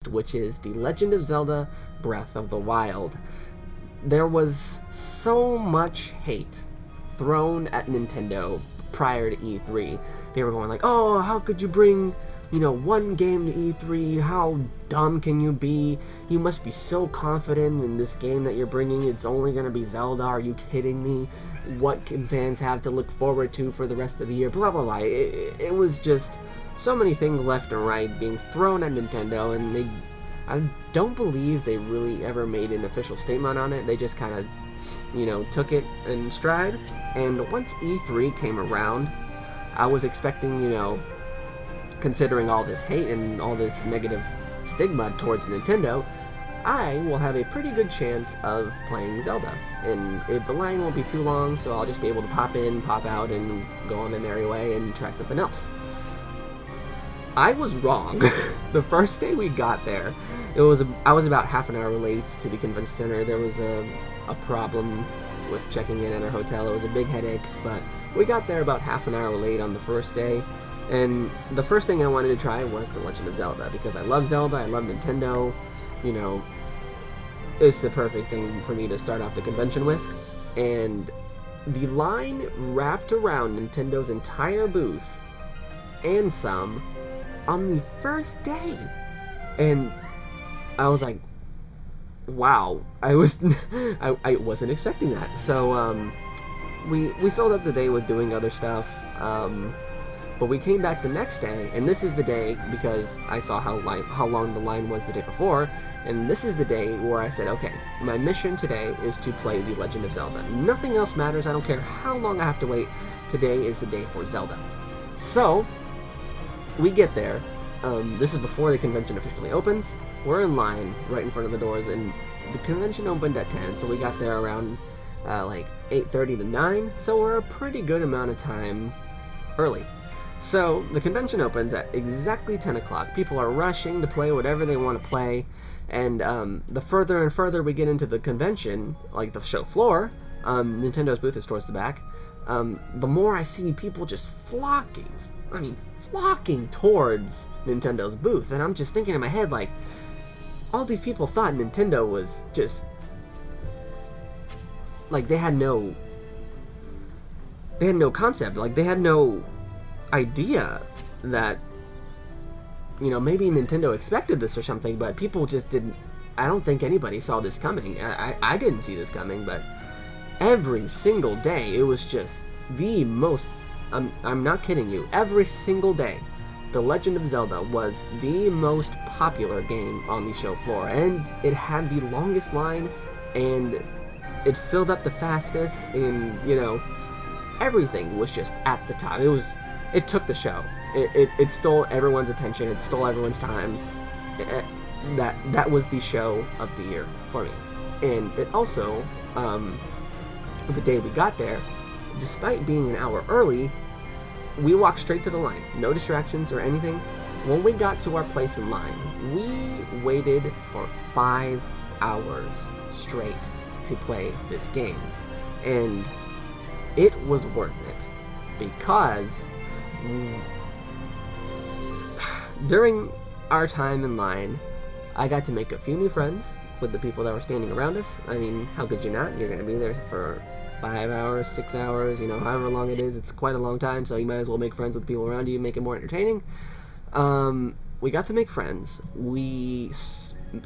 which is The Legend of Zelda Breath of the Wild. There was so much hate thrown at Nintendo prior to E3. They were going like, oh, how could you bring, one game to E3? How dumb can you be? You must be so confident in this game that you're bringing. It's only going to be Zelda. Are you kidding me? What can fans have to look forward to for the rest of the year? Blah, blah, blah. It was just so many things left and right being thrown at Nintendo, and I don't believe they really ever made an official statement on it. They just kind of, took it in stride. And once E3 came around, I was expecting, considering all this hate and all this negative stigma towards Nintendo, I will have a pretty good chance of playing Zelda. And the line won't be too long, so I'll just be able to pop in, pop out, and go on my merry way and try something else. I was wrong. The first day we got there, I was about half an hour late to the convention center. There was a problem with checking in at our hotel. It was a big headache, but we got there about half an hour late on the first day. And the first thing I wanted to try was The Legend of Zelda, because I love Zelda, I love Nintendo, it's the perfect thing for me to start off the convention with. And the line wrapped around Nintendo's entire booth, and some, on the first day. And I was like, wow, I wasn't expecting that. So we filled up the day with doing other stuff, but we came back the next day, and this is the day, because I saw how long the line was the day before, and this is the day where I said, okay, my mission today is to play The Legend of Zelda. Nothing else matters. I don't care how long I have to wait. Today is the day for Zelda. So we get there. This is before the convention officially opens. We're in line right in front of the doors, and the convention opened at 10, so we got there around like 8:30 to 9, so we're a pretty good amount of time early. So the convention opens at exactly 10 o'clock. People are rushing to play whatever they want to play, and the further and further we get into the convention, like the show floor, Nintendo's booth is towards the back, the more I see people just flocking towards Nintendo's booth. And I'm just thinking in my head, like, all these people thought Nintendo was just, like, they had no concept, like, they had no idea that, maybe Nintendo expected this or something, but people just didn't. I don't think anybody saw this coming. I didn't see this coming, but every single day, it was just the most, I'm not kidding you, every single day, The Legend of Zelda was the most popular game on the show floor, and it had the longest line, and it filled up the fastest, and, everything was just at the top. It took the show. It stole everyone's attention, it stole everyone's time. That was the show of the year for me. And it also, the day we got there, despite being an hour early, we walked straight to the line. No distractions or anything. When we got to our place in line, we waited for 5 hours straight to play this game. And it was worth it, because during our time in line, I got to make a few new friends with the people that were standing around us. I mean, how could you not? You're going to be there for 5 hours, 6 hours, however long it is. It's quite a long time, so you might as well make friends with people around you, make it more entertaining. We got to make friends. We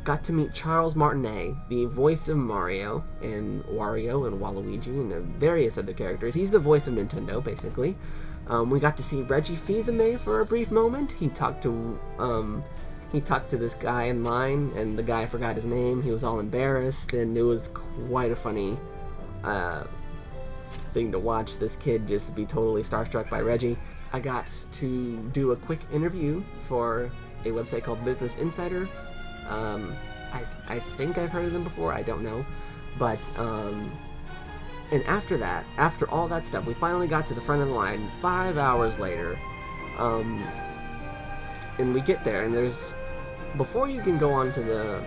got to meet Charles Martinet, the voice of Mario and Wario and Waluigi and various other characters. He's the voice of Nintendo, basically. We got to see Reggie Fils-Aimé for a brief moment. He talked to this guy in line, and the guy forgot his name. He was all embarrassed, and it was quite a funny thing to watch this kid just be totally starstruck by Reggie. I got to do a quick interview for a website called Business Insider. I think I've heard of them before, I don't know. But, and after all that stuff, we finally got to the front of the line 5 hours later. And we get there, and before you can go onto the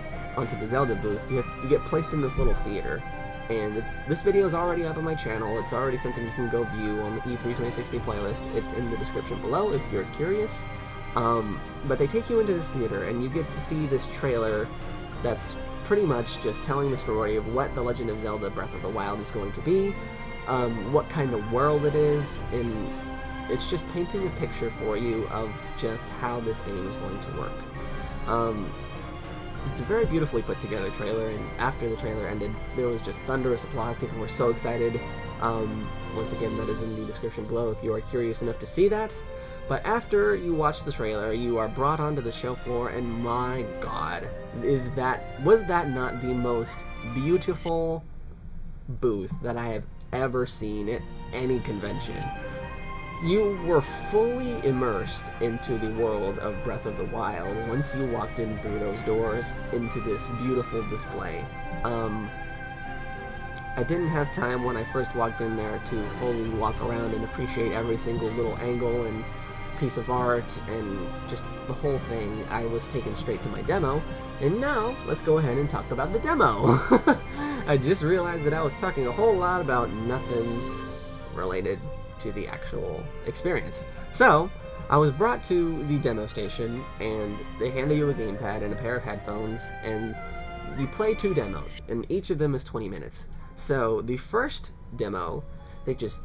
Zelda booth, you get placed in this little theater. And this video is already up on my channel. It's already something you can go view on the E3 2016 playlist. It's in the description below if you're curious. But they take you into this theater, and you get to see this trailer that's pretty much just telling the story of what The Legend of Zelda Breath of the Wild is going to be, what kind of world it is, and it's just painting a picture for you of just how this game is going to work. It's a very beautifully put together trailer, and after the trailer ended, there was just thunderous applause. People were so excited. Once again, that is in the description below if you are curious enough to see that. But after you watch the trailer, you are brought onto the show floor, and my god, was that not the most beautiful booth that I have ever seen at any convention? You were fully immersed into the world of Breath of the Wild once you walked in through those doors into this beautiful display. I didn't have time when I first walked in there to fully walk around and appreciate every single little angle and piece of art and just the whole thing. I was taken straight to my demo, and now let's go ahead and talk about the demo. I just realized that I was talking a whole lot about nothing related to the actual experience. So, I was brought to the demo station, and they handed you a gamepad and a pair of headphones, and you play 2 demos, and each of them is 20 minutes. So, the first demo, they just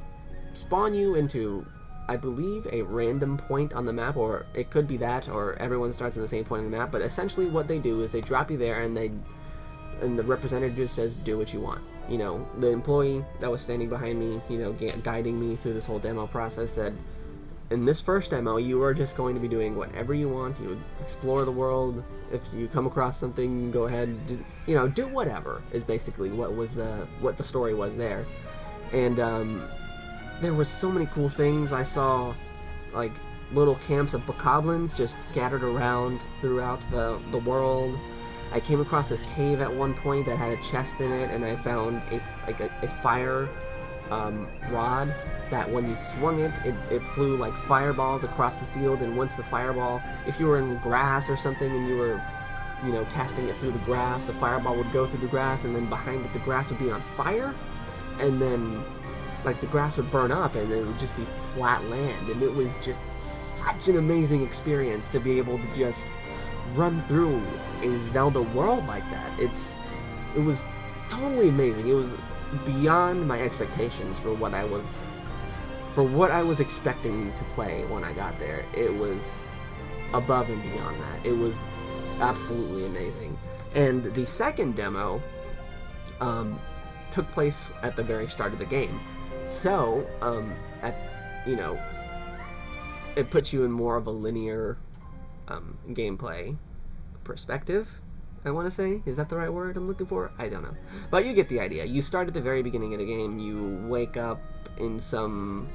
spawn you into, I believe, a random point on the map, or it could be that, or everyone starts on the same point on the map, but essentially what they do is they drop you there, and the representative just says, do what you want. You know, the employee that was standing behind me, you know, guiding me through this whole demo process said, in this first demo, you are just going to be doing whatever you want. You explore the world. If you come across something, go ahead, you know, do whatever, is basically what the story was there. And there were so many cool things. I saw, like, little camps of bokoblins just scattered around throughout the world. I came across this cave at one point that had a chest in it, and I found a fire rod that when you swung it flew like fireballs across the field. And once the fireball, if you were in grass or something and you were, you know, casting it through the grass, the fireball would go through the grass, and then behind it the grass would be on fire, and then like the grass would burn up, and it would just be flat land. And it was just such an amazing experience to be able to just run through a Zelda world like that. It was totally amazing. It was beyond my expectations for what I was expecting to play when I got there. It was above and beyond that. It was absolutely amazing. And the second demo took place at the very start of the game. So, it puts you in more of a linear gameplay perspective, I want to say. Is that the right word I'm looking for? I don't know. But you get the idea. You start at the very beginning of the game, you wake up in some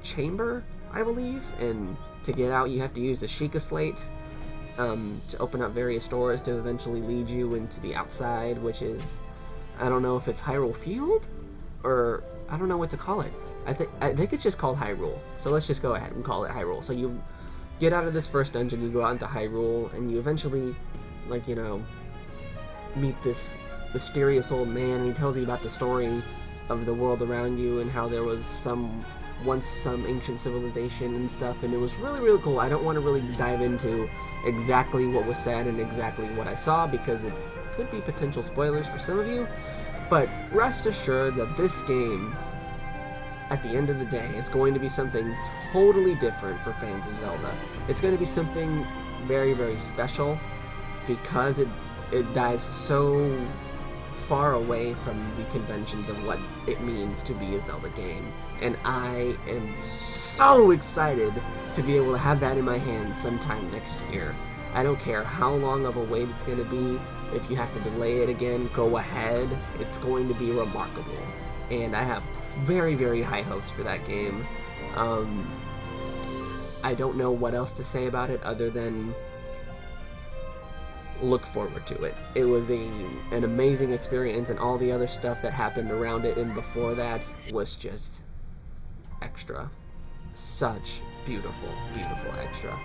chamber, I believe, and to get out you have to use the Sheikah Slate to open up various doors to eventually lead you into the outside, which is, I don't know if it's Hyrule Field, or I don't know what to call it. I think it's just called Hyrule. So let's just go ahead and call it Hyrule. So you get out of this first dungeon, you go out into Hyrule, and you eventually, like, you know, meet this mysterious old man, and he tells you about the story of the world around you and how there was once some ancient civilization and stuff, and it was really, really cool. I don't want to really dive into exactly what was said and exactly what I saw, because it could be potential spoilers for some of you, but rest assured that this game, at the end of the day, is going to be something totally different for fans of Zelda. It's going to be something very, very special, because it dives so far away from the conventions of what it means to be a Zelda game. And I am so excited to be able to have that in my hands sometime next year. I don't care how long of a wait it's going to be. If you have to delay it again, go ahead. It's going to be remarkable. And I have very, very high hopes for that game. I don't know what else to say about it other than look forward to it. It was an amazing experience, and all the other stuff that happened around it and before that was just extra. Such beautiful, beautiful extra.